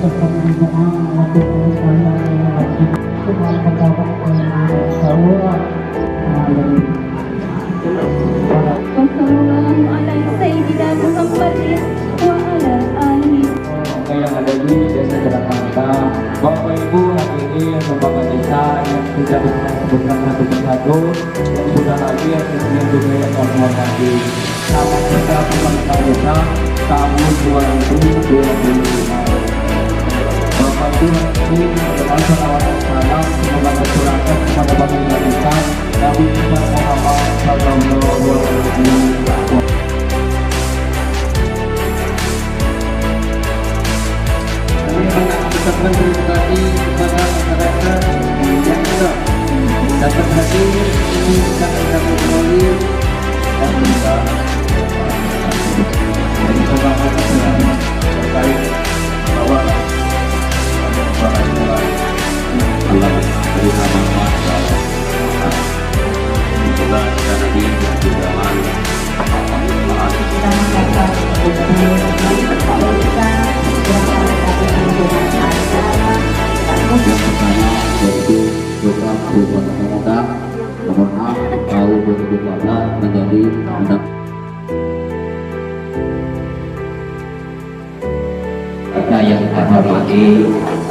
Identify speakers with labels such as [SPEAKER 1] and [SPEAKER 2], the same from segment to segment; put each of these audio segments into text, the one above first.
[SPEAKER 1] yang ada di Desa Jakarta, Bapak Ibu hadirin lembaga desa yang sudah disebutkan satu persatu dan sudah hadir sesuai juga yang kami hormati. Selamat kita pemerintah desa tahun 2025. Bapak Ibu hadirin dengan salawat dan salam semoga tercurahkan kepada pemerintah desa Nabi Muhammad Sallallahu Alaihi Wasallam. Ucapkan terima kasih kepada masyarakat yang sudah dapat hadir di sangat melalui dan juga terkait bahwa Allah beri manfaat juga karena dia juga yang pertama yaitu program perubahan pemuda nomor 6 tahun 2014 menjadi undang kita yang terhormati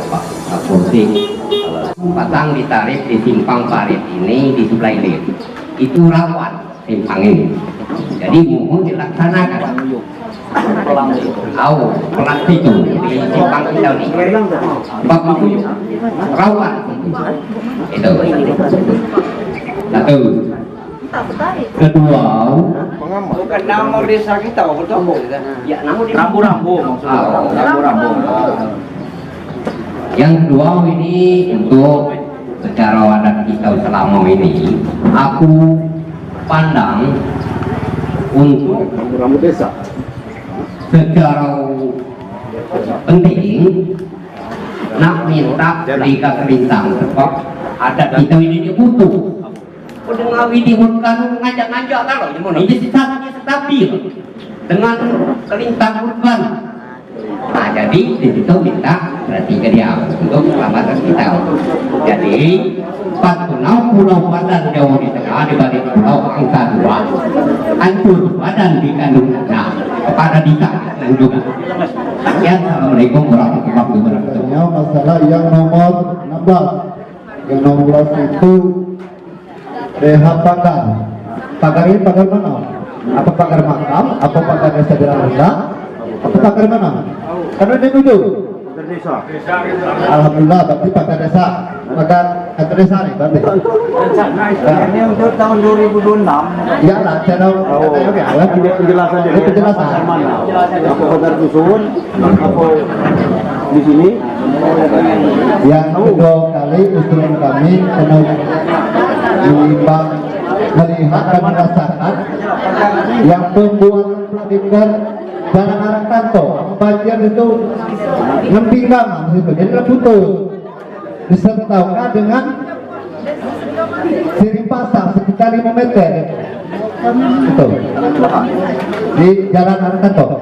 [SPEAKER 1] Pak Kapolsek. Pasang ditarik di simpang parit ini di sebelah ini itu rawan simpang ini, jadi mohon dilaksanakan. Pelat itu di simpang kita ini bab itu rawan itu satu. Kedua,
[SPEAKER 2] bukan nama desa kita, betul? Ya, nama Rambu-Rambu maksudnya. Rambu-Rambu.
[SPEAKER 1] Yang kedua ini untuk secara wadah kita selama ini aku pandang untuk
[SPEAKER 2] Rambu desa
[SPEAKER 1] secara penting nak minta Liga Kelintang sebab ada kita ini butuh dengan dibutuhkan ngajak-ngajak kalau ini sistemnya stabil dengan Kelintang urban. Nah, jadi di situ minta berarti ke dia untuk keselamatan kita. Jadi pulau Padan Jawa di tengah dibanding pulau angka 2 hancur badan di kandungan kepada dita dan juga. Ya, assalamualaikum warahmatullahi wabarakatuh.
[SPEAKER 3] Masalah yang nomor 16, yang nomor 16 itu DH pagar ini pagar mana? Apa pagar makam? Apa pagar desa rendah? Apa pagar mana? Karena dia itu
[SPEAKER 2] desa.
[SPEAKER 3] Alhamdulillah, berarti pagar desa, pagar desa nih berarti.
[SPEAKER 2] Ini untuk tahun 2026.
[SPEAKER 3] Ya lah, channel
[SPEAKER 2] Penjelasan dari
[SPEAKER 3] penjelasan
[SPEAKER 2] mana? Apa pagar dusun? Apa di sini?
[SPEAKER 3] Yang kedua kali usulan kami menimbang melihat dan merasakan yang pembuatan pelabuhan Jalan Arang Tanto banjir itu ngempinggang situ, jadi putus disertakan dengan sirip pasang sekitar 5 meter itu di Jalan Arang Tanto.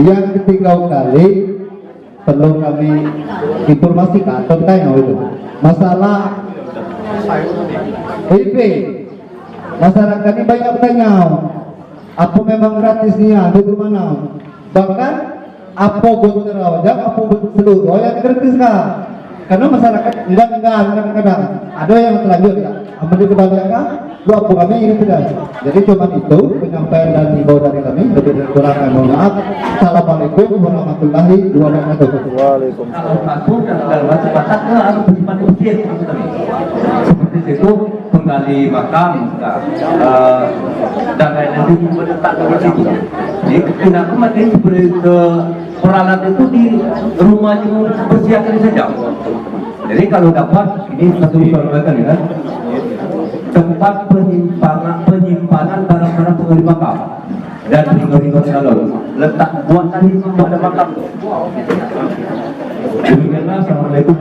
[SPEAKER 3] Yang ketiga kali perlu kami informasikan tentang itu masalah IP. Masyarakat ini banyak bertanya apa memang gratisnya di mana, bahkan apa gontor wajah apa seluruh yang gratis kah? Karena masyarakat enggak kadang-kadang ada yang terlanjur ya, amal kebanyakan lu apa kami ini tidak. Jadi cuma itu penyampaian dan himbau dari kami. Lebih kurang mohon maaf. Assalamualaikum warahmatullahi wabarakatuh.
[SPEAKER 2] Waalaikumsalam.
[SPEAKER 1] Seperti itu menggali makam dan lain-lain itu menetap di situ. Jadi kenapa mati seperti peralatan itu di rumah itu persiapan saja. Jadi kalau dapat ini satu informasi ya, tempat penyimpanan barang-barang penghuni makam dan ringo-ringo salon letak buatan itu pada makam. Demikianlah, assalamualaikum.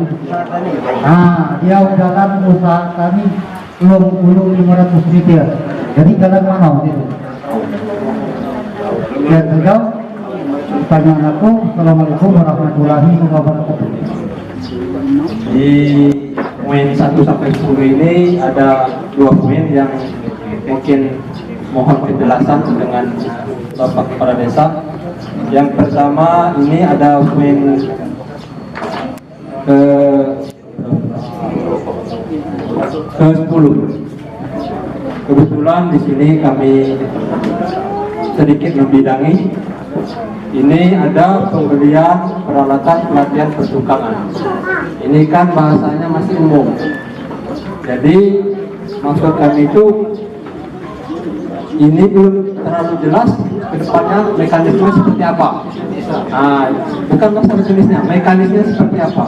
[SPEAKER 3] Dia jalan usaha kami ulung 500 meter. Jadi jalan mana itu? Ya, terjauh. pertanyaan aku. Assalamualaikum warahmatullahi wabarakatuh.
[SPEAKER 4] Di poin 1 sampai 10 ini ada 2 poin yang mungkin mohon penjelasan dengan Bapak Kepala Desa. Yang pertama ini ada poin ke 10. Kebetulan di sini kami sedikit membidangi. Ini ada pembelian peralatan pelatihan pertukangan. Ini kan bahasanya masih umum. Jadi maksud kami itu ini belum terlalu jelas ke depannya mekanisme seperti apa. Nah, bukan masalah jenisnya, mekanisme seperti apa.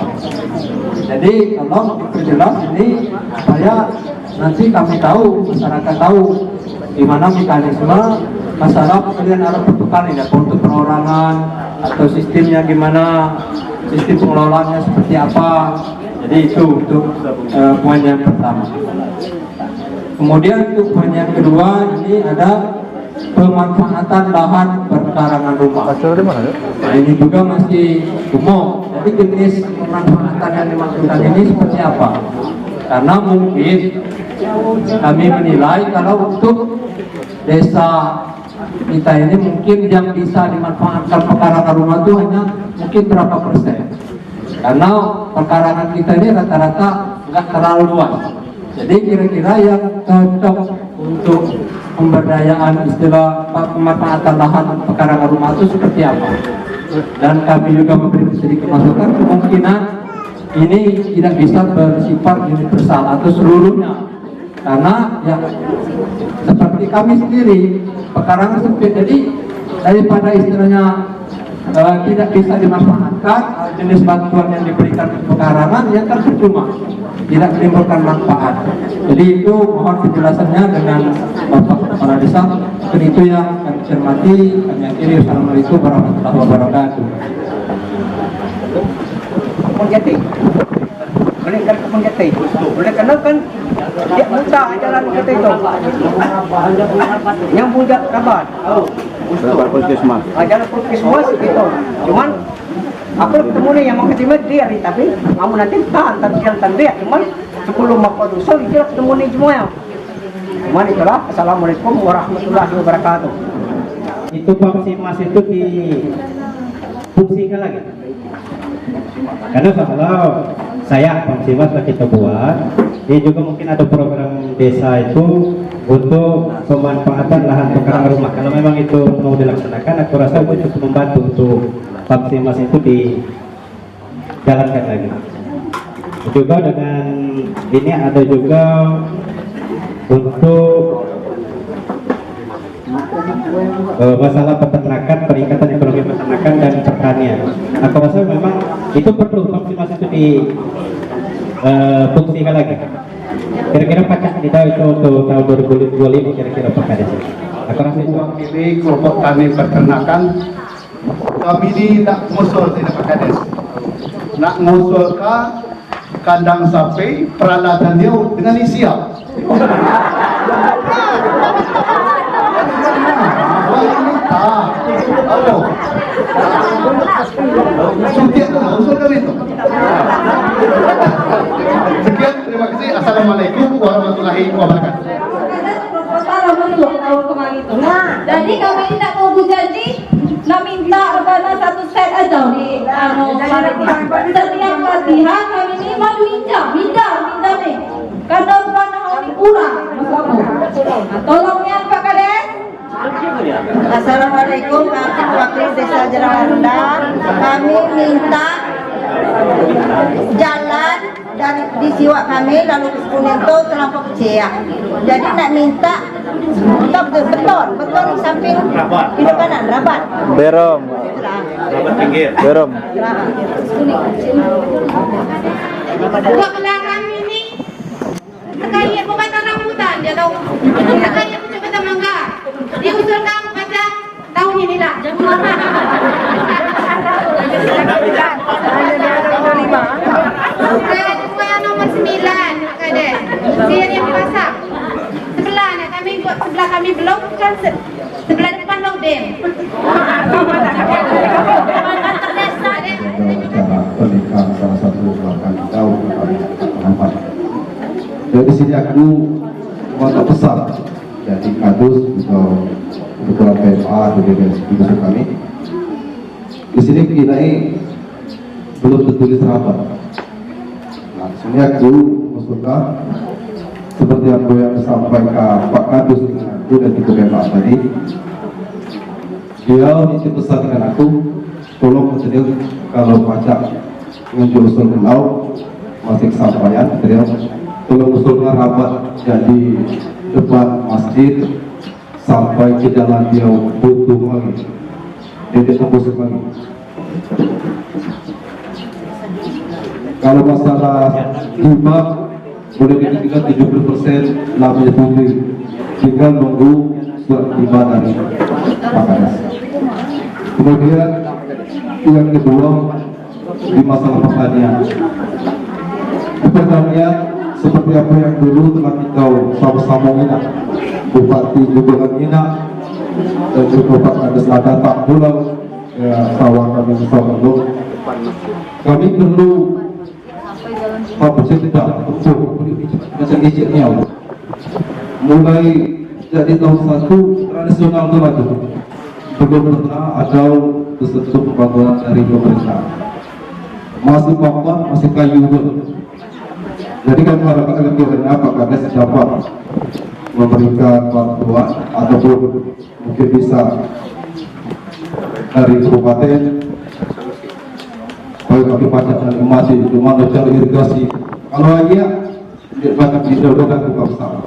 [SPEAKER 4] Jadi kalau jelas ini supaya nanti kami tahu, masyarakat tahu di mana mekanisme masalah pembelian alat pertukangan ini, untuk perorangan atau sistemnya gimana, sistem pengelolaannya seperti apa. Jadi itu untuk poin yang pertama. Kemudian untuk poin yang kedua ini ada pemanfaatan lahan perkarangan rumah. Nah, ini juga masih umum. Jadi jenis pemanfaatan yang dimaksudkan ini seperti apa? Karena mungkin kami menilai kalau untuk desa kita ini mungkin yang bisa dimanfaatkan pekarangan rumah itu hanya mungkin berapa persen. Karena pekarangan kita ini rata-rata nggak terlalu luas. Jadi kira-kira yang cocok untuk pemberdayaan istilah pemanfaatan lahan pekarangan rumah itu seperti apa? Dan kami juga memberi sedikit masukan kemungkinan ini tidak bisa bersifat universal atau seluruhnya. Karena ya seperti kami sendiri pekarangan sempit, jadi daripada istilahnya tidak bisa dimanfaatkan jenis bantuan yang diberikan pekarangan yang kan percuma, tidak menimbulkan manfaat. Jadi itu mohon penjelasannya dengan Bapak Kepala Desa. Dan itu yang kami cermati, kami akhiri. Assalamualaikum warahmatullahi wabarakatuh.
[SPEAKER 2] Jati. Boleh kan kebun jati. Boleh kenal kan dia muda jalan jati itu. Yang punya rabat.
[SPEAKER 5] Rabat puskesmas.
[SPEAKER 2] Jalan puskesmas gitu. Cuman aku ketemu nih yang mau ketemu dia nih, tapi kamu nanti tak jalan dia. Cuman 10 makhluk dusun itu ketemu nih semua ya. Cuman itulah. Assalamualaikum warahmatullahi wabarakatuh.
[SPEAKER 6] Itu Pamsimas itu difungsikan lagi. Karena kalau saya Pamsimas kita buat, dia juga mungkin ada program desa itu untuk pemanfaatan lahan pekarangan rumah. Kalau memang itu mau dilaksanakan, aku rasa itu cukup membantu untuk Pamsimas itu dijalankan lagi. Juga dengan ini ada juga untuk masalah peternakan, peningkatan ekonomi peternakan dan pertanian. Aku rasa memang itu perlu Pamsimas itu difungsikan lagi. Kira-kira pacak kita itu untuk tahun 2025 kira-kira Pak Kades. Aku rasa itu
[SPEAKER 3] Mewakili kelompok tani peternakan, kami ini nak ngusul tidak Pak Kades, nak ngusul ke kandang sapi peralatan dia dengan siap. Sekian, terima kasih. Assalamualaikum warahmatullahi wabarakatuh.
[SPEAKER 7] Jadi kami tidak mau berjanji, nak minta satu set aja nih. Setiap latihan kami ini mau minta nih. Karena rupanya ini kurang, tolong ya Pak Kades.
[SPEAKER 8] Assalamualaikum, kami wakil Desa Jerawanda. Kami minta jalan dari di Siwak kami lalu ke Sekunento terlampau kecil. Jadi nak minta beton di samping pintu kanan rabat.
[SPEAKER 5] Berom. Rabat pinggir. Berom.
[SPEAKER 7] Buat kendaraan ini, sekali bukan rambutan dia tahu. Sekali aku coba temangga. Dia usulkan pada tahun ini lah. Saya nomor 9 Kades. Dia yang pasang. Sebelahnya kami buat sebelah kami belum kan sebelah depan Laudem.
[SPEAKER 3] di sini aku mau pesan jadi kadus atau ketua PMA atau dinas kami. Di sini kita ini belum tertulis rapat. Nah, sini aku maksudnya seperti apa yang disampaikan Pak Kadus dengan aku dan ketua PMA tadi. Dia ini pesan dengan aku, tolong bersedia kalau pajak menjual usul pulau masih kesampaian, beliau tolong usulkan rapat jadi depan masjid sampai ke jalan dia butuh lagi, jadi tembus lagi. Kalau masalah hibah boleh dikatakan 70% labnya tinggi, tinggal nunggu surat hibah dari Pak Kades. Kemudian yang kedua di masalah pertanian. Pertanian seperti apa yang dulu telah kita sama-sama ingat, Bupati juga ingat dan juga Pak Kades datang pulau sawah kami bersama. Kami perlu apa tidak betul macam ijiknya mulai dari tahun 1 tradisional itu lagi belum pernah ada sesuatu pembangunan dari pemerintah, masih pokok, masih kayu. Jadi kami harapkan kiranya Pak Kades dapat memberikan bantuan ataupun mungkin bisa dari kabupaten kalau kami pajak dan mati cuma cara irigasi kalau aja dia banyak didorongkan buka bersama.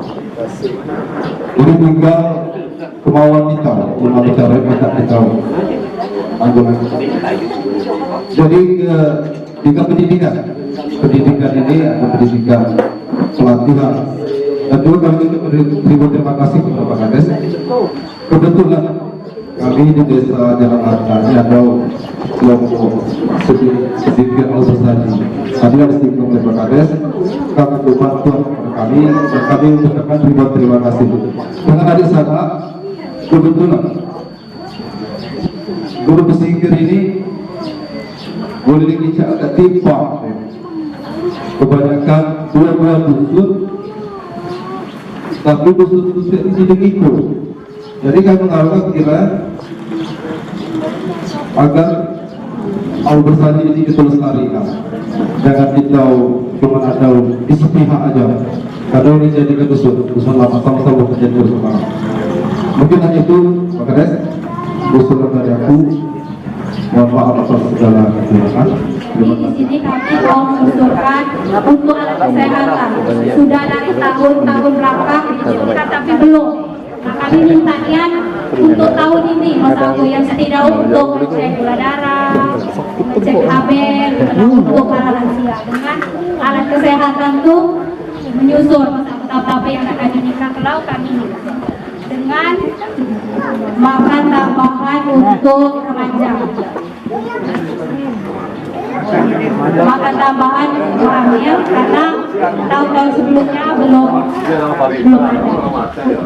[SPEAKER 3] Jadi tinggal kemauan kita cuma cara kita anggaran. Jadi tinggal pendidikan ini ada pendidikan pelatihan dan juga kami beri terima kasih kepada Pak Kades. Kebetulan kami di desa Jalan Hartani ada kelompok sedikit organisasi. Tadi ada sedikit oleh Pak Kades, kami bantuan kepada kami dan kami mengucapkan terima kasih. Dengan adik sana kebetulan guru pesingkir ini boleh dikicak agak timpang. Kebanyakan dua dusun, tapi dusun-dusun ini tidak ikut. Jadi kami mengharapkan kira agar organisasi ini kita lestarikan. Jangan kita cuma ada di sepihak aja. Karena ini jadikan dusun lama sama-sama menjadi bersama. Mungkin hanya itu, Pak Kades, usulan dari aku. Mohon maaf atas segala kekurangan.
[SPEAKER 7] Di sini kami mau mengusulkan untuk alat kesehatan. Sudah dari tahun-tahun belakang diusulkan tapi belum. Nah, kami mintanya untuk tahun ini, satu yang setidak untuk cek gula darah, cek HB, untuk para lansia. Dengan alat kesehatan itu menyusul apa yang akan dinikah kalau kami dengan makan tambahan untuk remaja. Makan tambahan untuk hamil karena tahun-tahun sebelumnya belum ada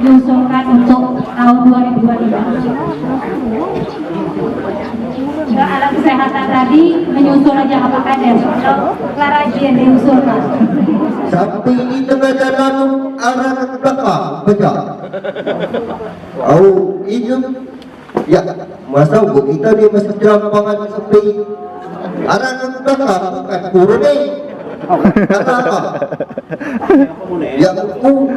[SPEAKER 7] diusulkan untuk tahun 2025. Alat kesehatan tadi menyusul aja Pak Kades atau Klaraji yang diusulkan.
[SPEAKER 3] Sampai di tengah jalan arah ke belakang baca. Oh, itu ya masa kita dia masih jambangan sampai arah ke belakang bukan turun ni. Apa? Ya aku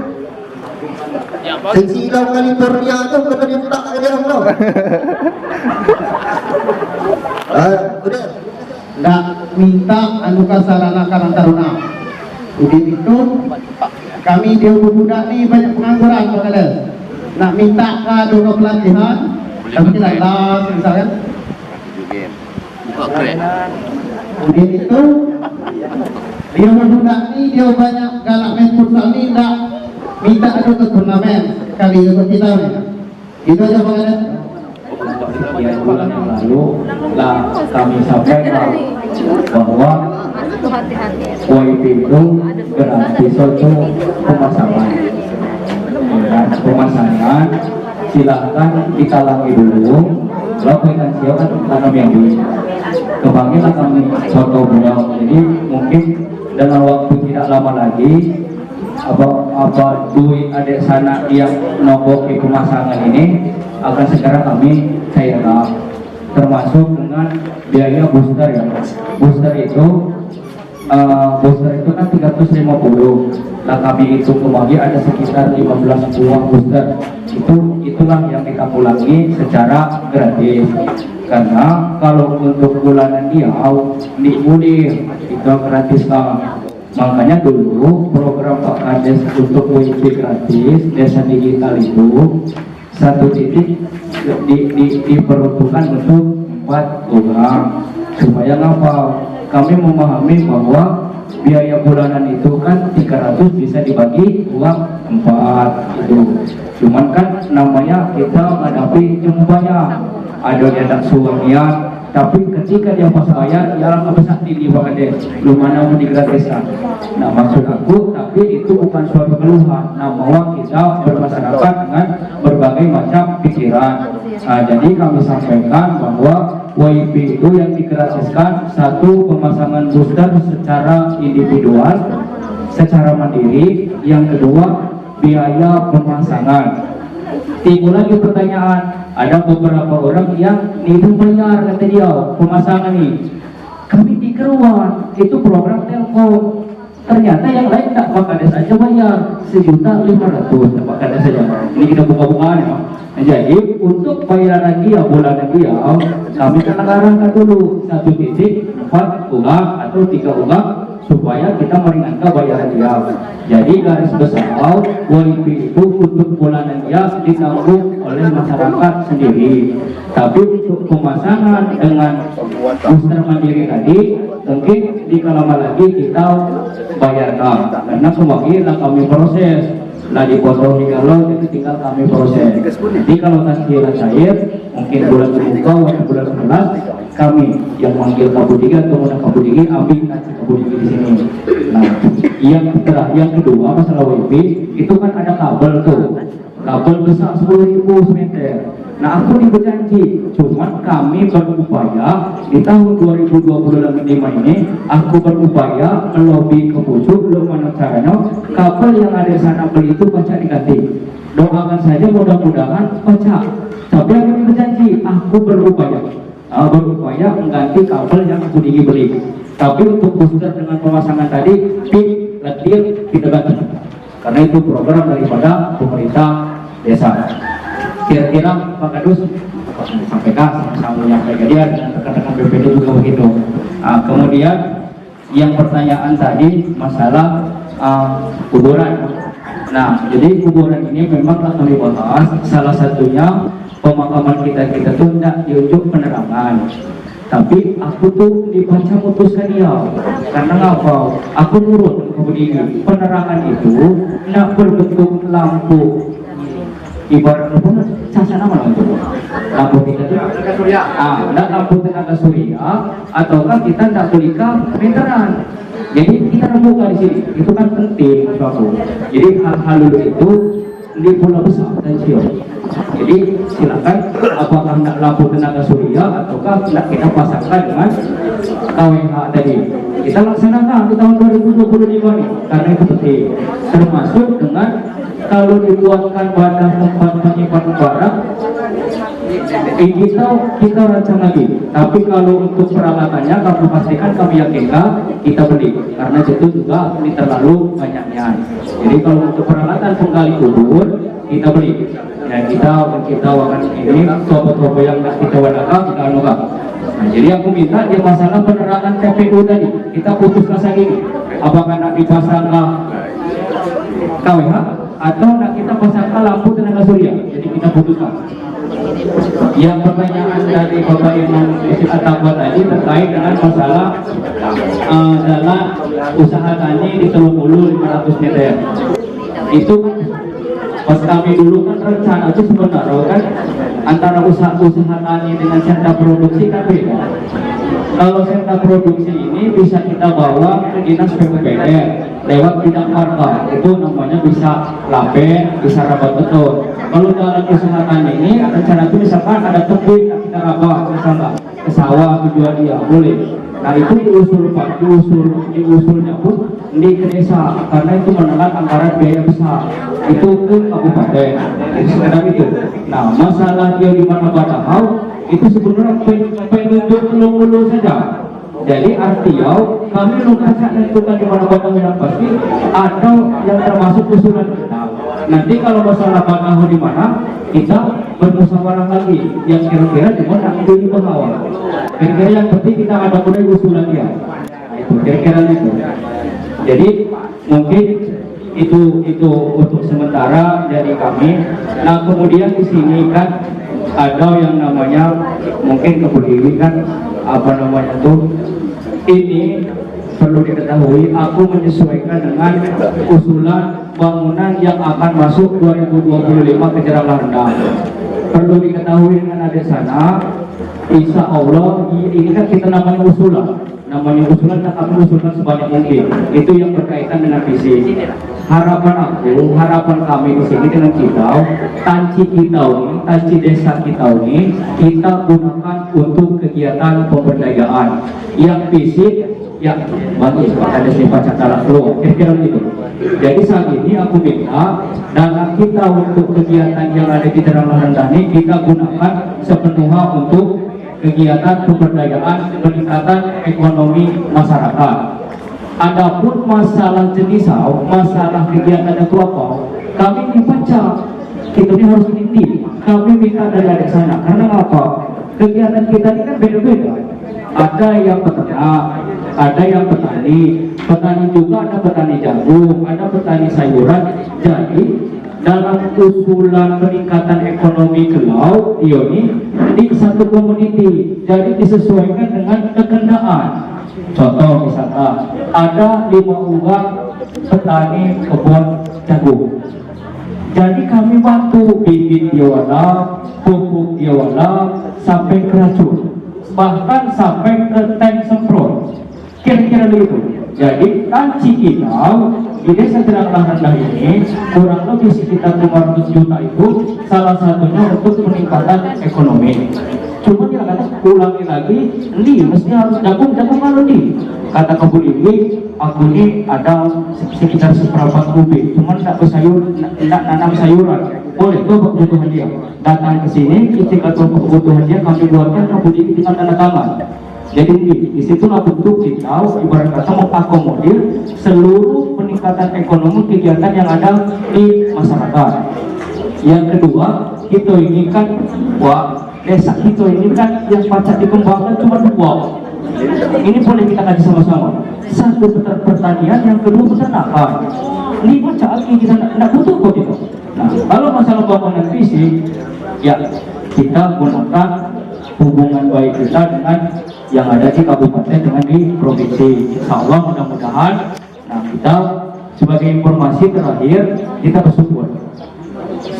[SPEAKER 3] sensilau California tu kena diletak ke dalam tau. Udah.
[SPEAKER 1] Nak minta anugerah sarana karang taruna. Udah itu kami di budak ni banyak pengangguran Pak Kades. Nak minta ke dua pelatihan, tapi tidak las misalnya. Udah itu dia budak ni dia banyak galak main futsal ni tak minta ada ke turnamen kali itu kita ni. Itu aja Pak Kades.
[SPEAKER 4] Sekian bulan yang lalu lah kami sampaikan bahwa WIP itu gratis untuk pemasangan silahkan dikalangi dulu kalau finansial kan tanam yang dulu kebangilah kami foto beliau. Jadi mungkin dalam waktu tidak lama lagi apa duit adik sana yang nombok di pemasangan ini akan segera kami cairkan, termasuk dengan biaya booster ya. Booster itu kan 350. Nah kami itu kembali ada sekitar 15 buah booster. Itulah yang kita pulangi secara gratis. Karena kalau untuk bulanan dia di mudik itu gratis kan. Makanya dulu program Pak Kades untuk WiFi gratis desa digital itu satu titik diperuntukkan untuk 4 orang supaya ngapal. Kami memahami bahwa biaya bulanan itu kan 300 bisa dibagi uang 4 itu. Cuman kan namanya kita menghadapi jumlahnya ada yang tak suamian, tapi ketika dia pas bayar ialah nggak di Pak Kades belum mana mau digratiskan. Nah maksud aku, tapi itu bukan suatu keluhan. Nah bahwa kita bermasyarakat dengan berbagai macam pikiran. Nah, jadi kami sampaikan bahwa WiFi itu yang digratiskan satu pemasangan booster secara individual, secara mandiri. Yang kedua biaya pemasangan. Timbul lagi pertanyaan, ada beberapa orang yang itu bayar kata dia pemasangan ini. Kami di Keruan itu program Telkom. Ternyata yang lain tak Pak Kades saja bayar 1.500.000 Pak Kades saja. Ini kita buka-bukaan ya. Jadi untuk bayaran dia bulanan dia kami kena arahkan dulu 1 titik 4 uang atau 3 uang supaya kita meringankan bayaran dia. Jadi garis besar WiFi itu untuk bulanan dia ditanggung oleh masyarakat sendiri. Tapi untuk pemasangan dengan booster mandiri tadi mungkin dikala lagi kita bayarkan karena kemarin kami proses. Nah dipotong di kalau itu tinggal kami proses. Jadi kalau tasdiran cair mungkin bulan terbuka atau bulan 11 kami yang manggil Kabudigi atau mana Kabudigi ambil kasih Kabudigi di sini. Nah yang kedua masalah WiFi itu kan ada kabel tuh, kabel besar 10.000 meter. Nah aku berjanji, cuman kami berupaya di tahun 2025 ini aku berupaya melobi ke Pucuk belum mana caranya kabel yang ada di sana beli itu pecah diganti. Doakan saja mudah-mudahan pecah. Tapi aku berjanji, aku berupaya mengganti kabel yang aku beli. Tapi untuk booster dengan pemasangan tadi letir kita ganti. Karena itu program daripada pemerintah desa. Kira-kira Pak Kadus sampaikan sama yang kejadian dan rekan-rekan BPD juga begitu. Kemudian yang pertanyaan tadi masalah kuburan. Nah, jadi kuburan ini memang kami bahas. Salah satunya pemakaman kita tuh tidak diunjuk penerangan. Tapi aku tuh dibaca putuskan dia karena ngapa? Aku nurut kemudian penerangan itu tidak berbentuk lampu. Ibarat sasana mana itu? Lampu kita itu tenaga surya. Lampu tenaga surya ataukah kita tidak belikan meteran. Jadi kita rembukan di sini. Itu kan penting suatu. Jadi hal-hal itu di Pulau Besar dan Siok. Jadi silakan apakah tidak lampu tenaga surya ataukah tidak kita pasangkan dengan KWH tadi. Kita laksanakan di tahun 2025 ini karena itu penting. Termasuk dengan kalau dibuatkan wadah tempat menyimpan barang, kita rancang lagi. Tapi kalau untuk peralatannya kami pastikan kami yakinkan kita beli karena itu juga ini terlalu banyaknya. Jadi kalau untuk peralatan penggali kubur kita beli. Ya kita akan ini toko-toko yang kita wadahkan kita anukan. Nah, jadi aku minta di masalah penerangan TPU tadi kita putuskan lagi. Apakah nak dipasang KWH atau nak kita pasangkan lampu tenaga surya? Jadi kita putuskan. Yang pertanyaan dari Bapak Imam Atamba tadi terkait dengan masalah dalam usaha tani di Teluk Hulu 500 meter. Itu pas kami dulu kan rencana itu sebenarnya kan antara usaha tani dengan sentra produksi kan beda. Kalau sentra produksi ini bisa kita bawa ke dinas PPPR lewat bidang marka, itu namanya bisa lapen, bisa rabat betul. Kalau dalam usaha tani ini rencana itu misalkan ada tebing kita rabat misalnya ke sawah tujuan dia boleh. Nah itu diusulnya pun di ke desa karena itu menelan anggaran biaya besar itu ke kabupaten. Sekedar itu. Nah masalah dia di mana padahal itu sebenarnya penunjuk dulu saja. Jadi artinya kami lupa menentukan di mana batang yang pasti atau yang termasuk usulan kita. Nanti kalau masalah batang di mana kita bermusyawarah lagi yang kira-kira di mana itu dibahas. Kira-kira yang penting kita ada mulai usulan dia. Itu kira-kira itu. Jadi mungkin itu untuk sementara dari kami. Nah kemudian di sini kan ada yang namanya mungkin keberdiri kan apa namanya tuh ini perlu diketahui aku menyesuaikan dengan usulan bangunan yang akan masuk 2025 ke Jerang Rendang. Perlu diketahui dengan ada sana insya Allah ini kan kita namanya usulan dan kami usulkan sebanyak mungkin itu yang berkaitan dengan visi. Harapan kami di sini dengan kita tanci desa kita ini kita gunakan untuk kegiatan pemberdayaan yang fisik yang bagus ada sifat cakala keluar kira-kira gitu. Jadi saat ini aku minta dalam kita untuk kegiatan yang ada di Jerang Rendang ini kita gunakan sepenuhnya untuk kegiatan pemberdayaan peningkatan ekonomi masyarakat. Adapun masalah jenis masalah kegiatan itu apa kami dibaca kita ini harus inti kami minta dari sana karena apa kegiatan kita ini kan beda-beda, ada yang peternak, ada yang petani juga ada petani jagung, ada petani sayuran. Jadi dalam usulan peningkatan ekonomi ke laut ini di satu komuniti jadi disesuaikan dengan kekendaraan. Contoh misalnya ada 5 orang petani kebun jagung, jadi kami bantu bibit dia wala, pupuk dia wala, sampai ke racun, bahkan sampai ke tank semprot kira-kira begitu. Jadi tanci kita di desa Jerang Rendang ini kurang lebih sekitar 500 juta itu salah satunya untuk peningkatan ekonomi. Cuma dia kata ulangi lagi, mesti harus jagung kalau kata kebun ini aku ini ada sekitar seperempat kubik, cuma tidak nanam sayuran. Boleh itu kebutuhan dia. Datang ke sini, ketika kebutuhan dia kami buatkan kebun ini dengan tanda tangan. Jadi disitulah bentuk kita ibarat kata mengakomodir seluruh peningkatan ekonomi kegiatan yang ada di masyarakat. Yang kedua, kita ini kan desa kita ini kan yang pacak dikembangkan cuma 2. Ini boleh kita kaji sama-sama. Satu pertanian, yang kedua peternakan. Ini pacak kita tidak butuh kok itu. Nah, kalau masalah bangunan fisik, ya kita gunakan hubungan baik kita dengan yang ada di kabupaten dengan di provinsi. Insya Allah mudah-mudahan. Nah kita sebagai informasi terakhir kita bersyukur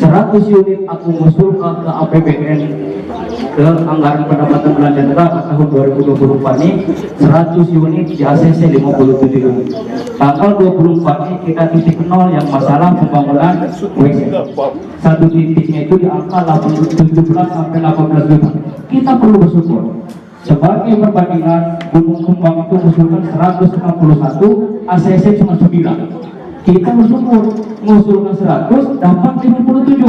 [SPEAKER 4] 100 unit aku mengusulkan ke APBN ke anggaran pendapatan belanja negara tahun 2024 ini 100 unit di ACC 57 unit. Tanggal 24 ini kita titik nol yang masalah pembangunan WC. Satu titiknya itu di angka 17 sampai 18 juta. Kita perlu bersyukur. Sebagai perbandingan Gunung Kembang itu mengusulkan 161, ACC cuma 9. Kita bersyukur mengusulkan 100 dapat 57.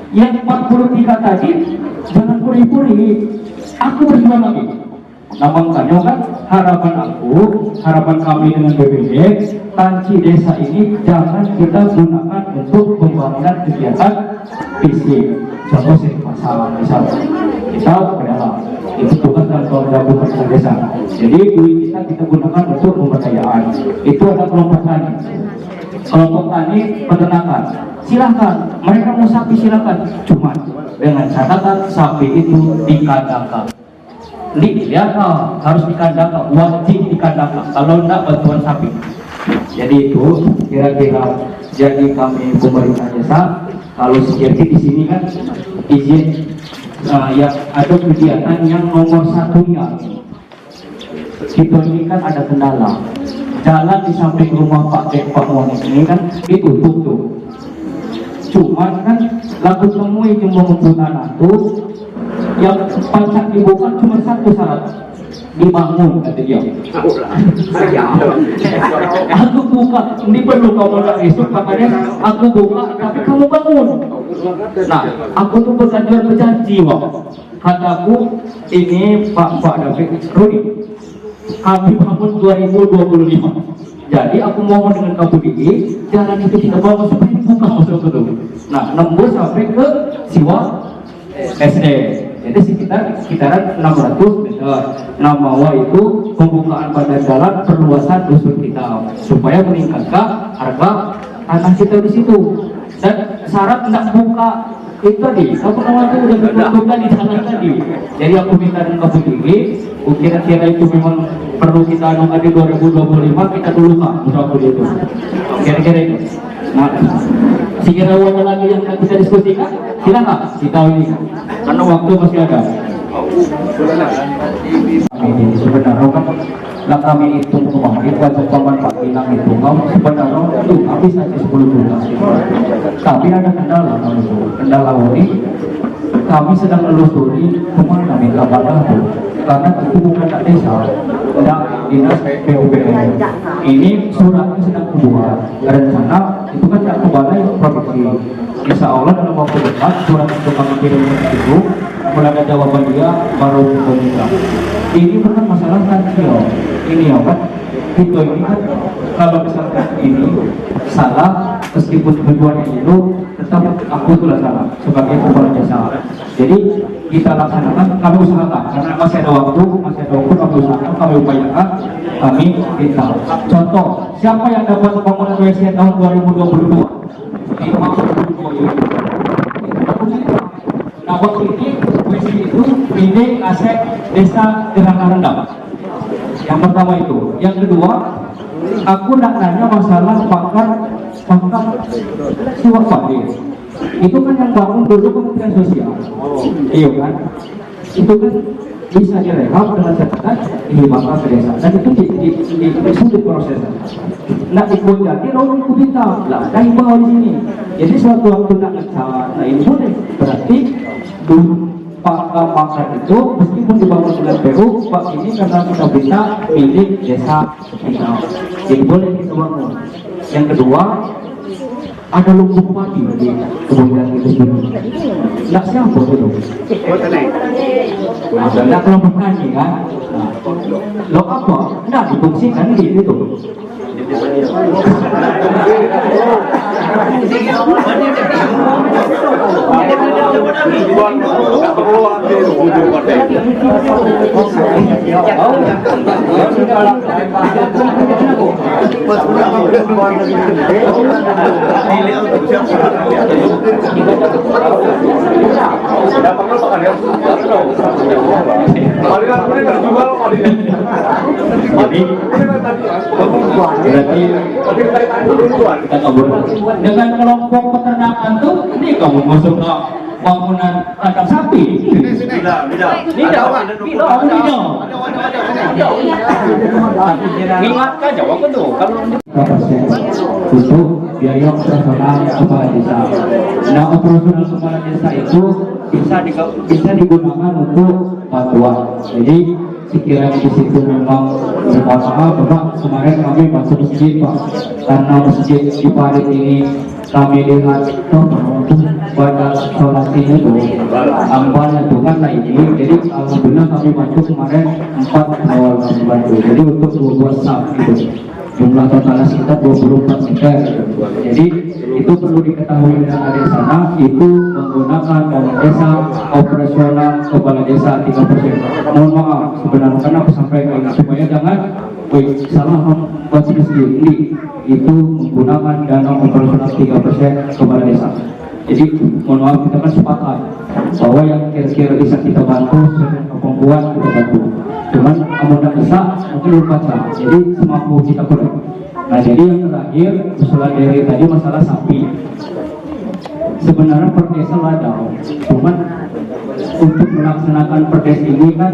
[SPEAKER 4] Yang 43 tadi jangan puri-puri. Aku berjuang lagi. Nah makanya kan harapan kami dengan BPD tanci desa ini jangan kita gunakan untuk pembangunan kegiatan fisik. Contoh sih masalah misalnya kita adalah itu tugas dan kewajiban pemerintah desa. Jadi duit kita gunakan untuk pemberdayaan. Itu ada kelompok tani peternakan. Silahkan, mereka mau sapi silahkan. Cuma dengan catatan sapi itu dikandangkan. Lihat harus dikandangkan, wajib dikandangkan. Kalau tidak bantuan sapi. Jadi itu kira-kira jadi kami pemerintah desa. Kalau seperti di sini kan izin yang ada kegiatan yang nomor satunya kita ini kan ada kendala jalan di samping rumah Pak Monik ini kan ditutup tuh. Cuman kan lagu temui cuma mempunyai itu yang pajak dibuka cuma satu syarat dibangun kata dia. Aku buka, ini perlu kamu nak esok katanya aku buka tapi kamu bangun. Nah, aku tuh berjanji wak. Kataku ini Pak David Rudi, kami bangun 2025. Jadi aku mohon dengan KPDI jalan itu kita bawa supaya buka masuk ke dulu. Nah, nembus sampai ke Siwa SD. Jadi sekitaran 600 meter. Nah, bahwa itu pembukaan badan jalan perluasan dusun kita supaya meningkatkan harga tanah kita di situ. Dan syarat tidak buka itu tadi, kamu itu udah ditentukan di sana tadi. Jadi aku minta dengan KPDI, kira-kira itu memang perlu kita ada di 2025 kita dulu Pak, misalnya itu. Kira-kira itu. Nah, sekira ada lagi yang kita diskusikan, silakan kita ini, karena waktu masih ada. Ini sebenarnya kan lah kami hitung kemarin wajib pemanfaat bilang itu kamu sebenarnya itu habis saja 10 juta. Tapi ada kendala kendala ini kami sedang menelusuri kemana minta badan itu karena itu bukan tak desa tidak dinas PUPR. Ini suratnya sedang keluar rencana itu kan tak kembali provinsi. Insya Allah dalam waktu dekat surat itu kami kirim itu mulai ada jawaban dia baru kita. Ini bukan masalah kecil. Ini ya kan itu ini kan kalau misalkan ini salah meskipun tujuannya itu tetap aku itu salah sebagai kepala jasa. Jadi kita laksanakan, kami usahakan karena masih ada waktu kami usahakan, kami upayakan, kami minta. Contoh, siapa yang dapat pembangunan WC tahun 2022? Nah, waktu ini WC itu milik aset desa Gerhana Rendang. Yang pertama itu, yang kedua, aku nak nanya masalah pakar Siwa Padir. Itu kan yang bangun dulu Kementerian Sosial, iya kan? Itu kan bisa direhab dengan catatan dihibahkan ke desa, dan itu sulit prosesnya. Nak ikut jadi orang ikut kita, lah dah hibah di sini. Jadi suatu waktu nak ngecat, nah ini boleh berarti pakar itu meskipun dibangun dengan PU, Pak ini karena kita bisa milik desa kita, jadi boleh kita bangun. Yang kedua, ada lumbung padi di kebun itu sendiri. Nak siapa itu? Nah, tidak kelompok tani kan? Nah, lo apa? Tidak difungsikan di itu. Kita kabur dengan kelompok peternakan tuh ini kamu masuk ke bangunan kandang sapi. Ingatkan jawab itu kalau untuk biaya operasional kepala desa. Nah, operasional kepala desa itu bisa digunakan untuk bantuan. Jadi sekiranya di situ memang bermasalah, Bapak kemarin kami masuk masjid Pak, karena masjid di Parit ini kami lihat pada sholat ini tuh ambalnya tuh kan ini, jadi alhamdulillah kami masuk kemarin 4 awal kami bantu. Jadi untuk 2 saf itu jumlah totalnya sekitar 24 meter. Jadi itu perlu diketahui yang ada di sana, itu menggunakan dana desa operasional kepala desa 3%. Mohon maaf sebenarnya karena aku sampaikan supaya jangan salah membuat sendiri, itu menggunakan dana operasional 3% kepala desa. Jadi mohon maaf kita kan sepakat bahwa yang kira-kira bisa kita bantu dengan kemampuan kita bantu. Cuman amunnya besar mungkin lupa cara, jadi semampu kita kurang. Nah, jadi yang terakhir usulan dari tadi masalah sapi. Sebenarnya perdesa ada, cuman untuk melaksanakan perdes ini kan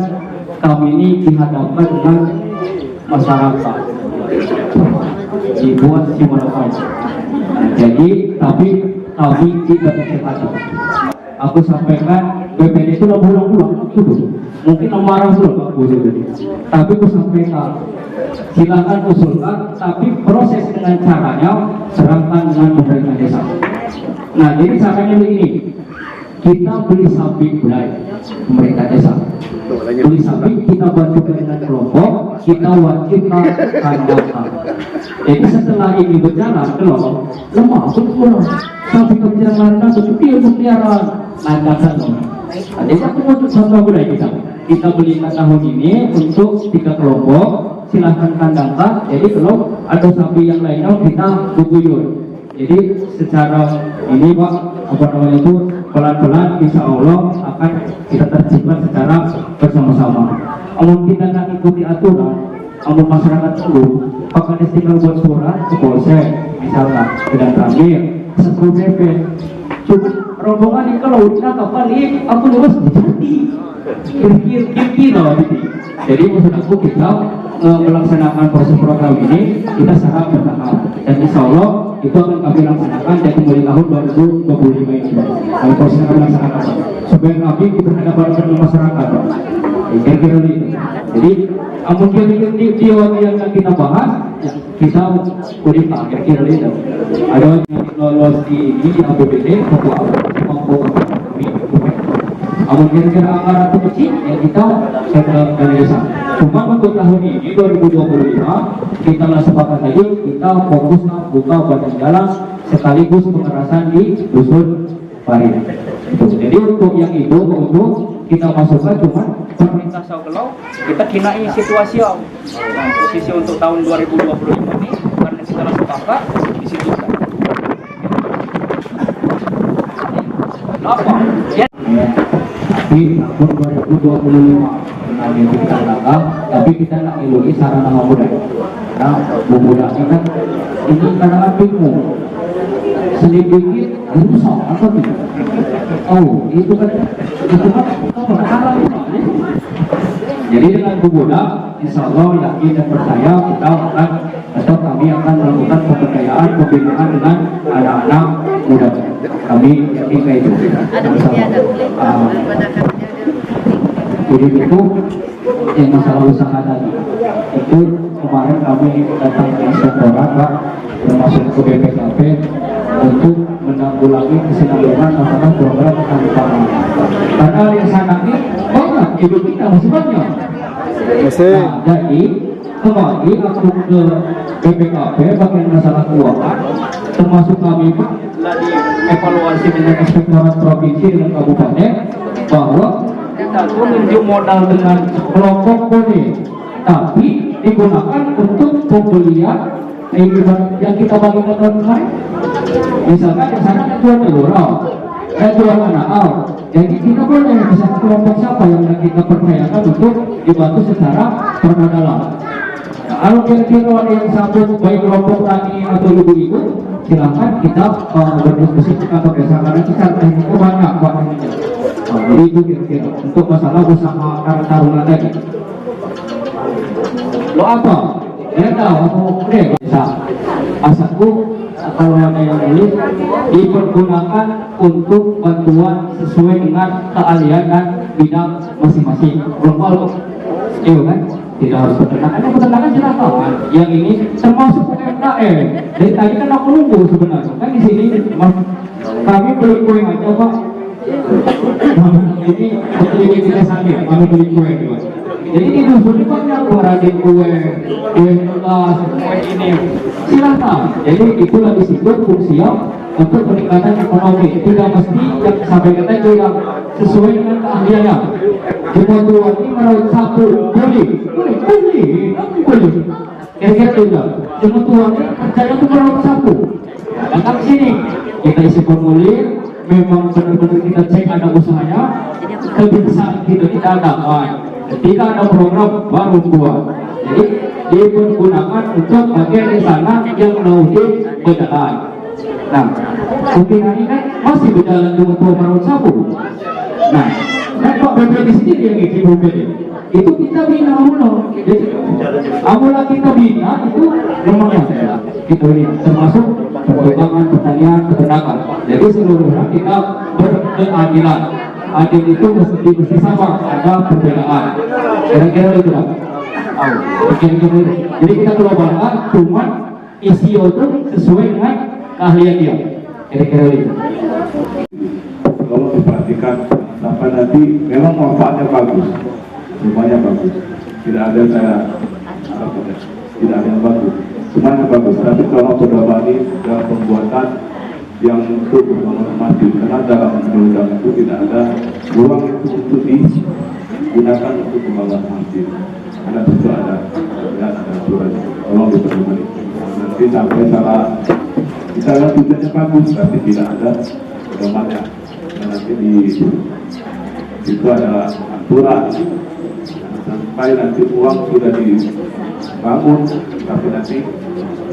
[SPEAKER 4] kami ini dihadapkan dengan masyarakat dibuat simulasi. Nah, jadi tapi kami tidak bersepakat. Aku sampaikan BPD itu lah pulang-pulang gitu. Mungkin marah sudah Pak Bu jadi. Tapi aku sampaikan, silakan usulkan, tapi proses dengan caranya serahkan dengan pemerintah desa. Nah, jadi caranya begini, kita beli sapi belai pemerintah desa. Beli sapi kita bantu dengan kelompok, kita wajibkan kandangkan. Jadi setelah ini berjalan, kalau lemah pulang sapi kebijakan untuk peliharaan landasan. Jadi aku mau contoh budaya kita belikan tahun ini untuk 3 kelompok, silahkan kandangkan. Jadi kalau ada sapi yang lainnya kita bubuyur. Jadi secara ini Pak, apa namanya itu pelan-pelan insya Allah akan kita tercipta secara bersama-sama. Kalau kita nggak ikuti aturan, kalau masyarakat dulu, Pak Kades tinggal buat surat ke Polsek, misalnya dengan terakhir 10 DP. Cuma rombongan ini kalau udah balik, aku lulus jadi kira-kira gitu. Jadi maksud aku kita melaksanakan proses program ini kita sangat bertahap dan insya Allah itu akan kami laksanakan dari mulai tahun 2025 ini. Kami proses akan melaksanakan supaya kami berhadapan dengan masyarakat. Kira-kira gitu. Jadi mungkin di yang kita bahas kita udah kira-kira itu. Ada yang lolos di APBD mampu kira-kira anggaran itu kecil yang kita dari desa. Cuma untuk tahun ini 2025 kita lah sepakat lagi kita fokus buka badan jalan sekaligus pengerasan di dusun Farid. Jadi untuk yang itu untuk kita masukkan cuma pemerintah Saukelau kita kinai situasi posisi untuk tahun 2025 ini karena kita lah sepakat di situ. Apa? Di tahun 2025 kita langkah, tapi kita nak ilui sarana muda. Nah, muda ini kan ini kadang bingung. Sedikit susah apa tuh? Oh, itu kan haram. Jadi dengan muda, insya Allah yakin dan percaya kita akan atau kami akan melakukan pemberdayaan pembinaan dengan anak-anak muda. Kami yakin kayak itu. Jadi itu yang masalah usaha tadi itu kemarin kami datang ke inspektorat Pak termasuk ke BPKP untuk menanggulangi kesinambungan masalah program petani pangan karena yang sana ini banyak ibu kita masih banyak. Nah, jadi kembali aku ke BPKP bagian masalah keuangan termasuk kami Pak lagi evaluasi dengan inspektorat provinsi dengan kabupaten bahwa kita tuh menunjuk modal dengan kelompok boleh, tapi digunakan untuk pembelian yang kita bagi modal kemarin. Misalkan yang sana jual telur, jual anak, jadi kita boleh misalkan kelompok siapa yang kita percayakan untuk dibantu secara permodalan. Nah, kalau kira-kira ada yang sambut baik kelompok tani atau ibu-ibu, silahkan kita berdiskusi atau berdasarkan kisah itu banyak ini. Jadi itu kira-kira untuk masalah usaha taruna tadi. Lo apa? Ya tahu aku bisa. Asalku kalau ada yang beli dipergunakan untuk bantuan sesuai dengan keahlian dan bidang masing-masing. Kalau iya kan? Tidak harus peternakan. Peternakan silakan. Yang ini termasuk UMKM. Dari tadi kan aku nunggu sebenarnya. Kan di sini kami beli kue aja Pak. Ini kita sakit, kami beli kue. Jadi di dusun ini banyak pengrajin kue gelas, kue ini. Silakan. Jadi itu lagi situ fungsinya untuk peningkatan ekonomi. Tidak mesti yang sampai kita itu yang sesuai dengan keahliannya. Cuma tuan ini merawat sapu, boleh. Kira-kira juga. Cuma tuan ini percaya untuk merawat sapu. Datang sini, kita isi formulir. Memang benar-benar kita cek ada usahanya, kebiasaan kita tidak ada. Ketika ada program baru buat. Jadi dipergunakan untuk bagian di sana yang melalui berjalan. Nah, mungkin ini kan masih berjalan dengan program sapu. Nah, Pak BPD sendiri yang izin BPD. Itu kita bina mula. Jadi, amula kita bina itu memangnya itu ini termasuk perkembangan pertanian peternakan. Jadi seluruhnya kita berkeadilan. agen itu mesti sama, ada perbedaan. Kira-kira itu lah. Jadi kita globalkan, cuman ICO itu sesuai dengan keahlian dia. Kira-kira itu.
[SPEAKER 9] Kalau diperhatikan sampai nanti memang manfaatnya bagus, semuanya bagus. Tidak ada tidak ada yang bagus, semuanya bagus. Tapi kalau berdamai dalam pembuatan yang untuk pembangunan masjid, karena dalam undang-undang itu tidak ada ruang itu untuk digunakan untuk pembangunan masjid. Karena itu ada aturan. Tolong diperhatikan. Nanti sampai salah, misalnya tujuannya bagus, tapi tidak ada pedomannya. Nanti itu ada aturan. Sampai nanti uang sudah dibangun, tapi nanti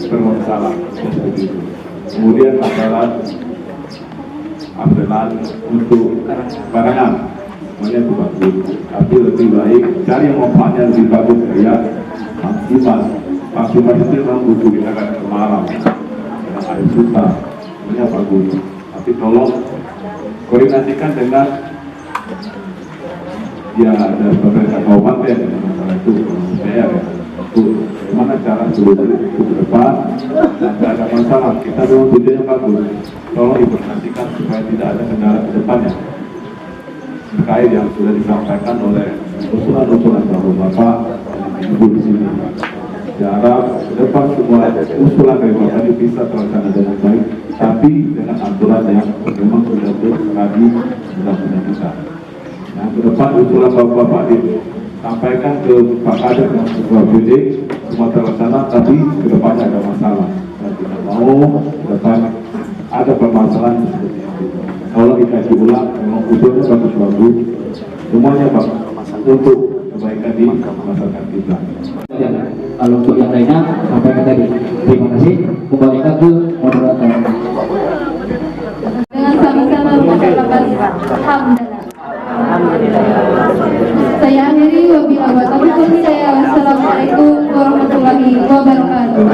[SPEAKER 9] bermasalah seperti itu. Kemudian masalah amdelan untuk barangan, semuanya itu bagus. Tapi lebih baik cari yang manfaatnya lebih bagus kayak maksimal itu memang butuh kita kan kemarau, dengan air susah, semuanya bagus. Tapi tolong koordinasikan dengan ya ada pemerintah kabupaten dengan masalah itu, saya ya, gimana cara seluruh itu ke depan dan tidak ada masalah. Kita memang tujuannya bagus, tolong diperhatikan supaya tidak ada kendala ke depannya terkait yang sudah disampaikan oleh usulan-usulan Bapak Ibu di sini. Cara ke depan semua usulan dari Bapak ini bisa terlaksana dengan baik, tapi dengan aturan yang memang sudah terjadi dalam kita. Nah, ke depan usulan Bapak disampaikan ke Pak Kadek dan Ketua BD semua terlaksana, tapi ke depannya ada masalah. Dan tidak mau ke depan ada permasalahan seperti itu. Kalau dikaji ulang, memang usulnya bagus-bagus, semuanya bagus untuk kebaikan di masyarakat kita.
[SPEAKER 4] Kalau untuk yang lainnya sampaikan tadi. Terima kasih. Kembalikan ke moderator.
[SPEAKER 7] Dengan sama-sama mengucapkan hamdalah. Saya akhiri wabillahi taufiq hidayah. Wassalamualaikum warahmatullahi wabarakatuh.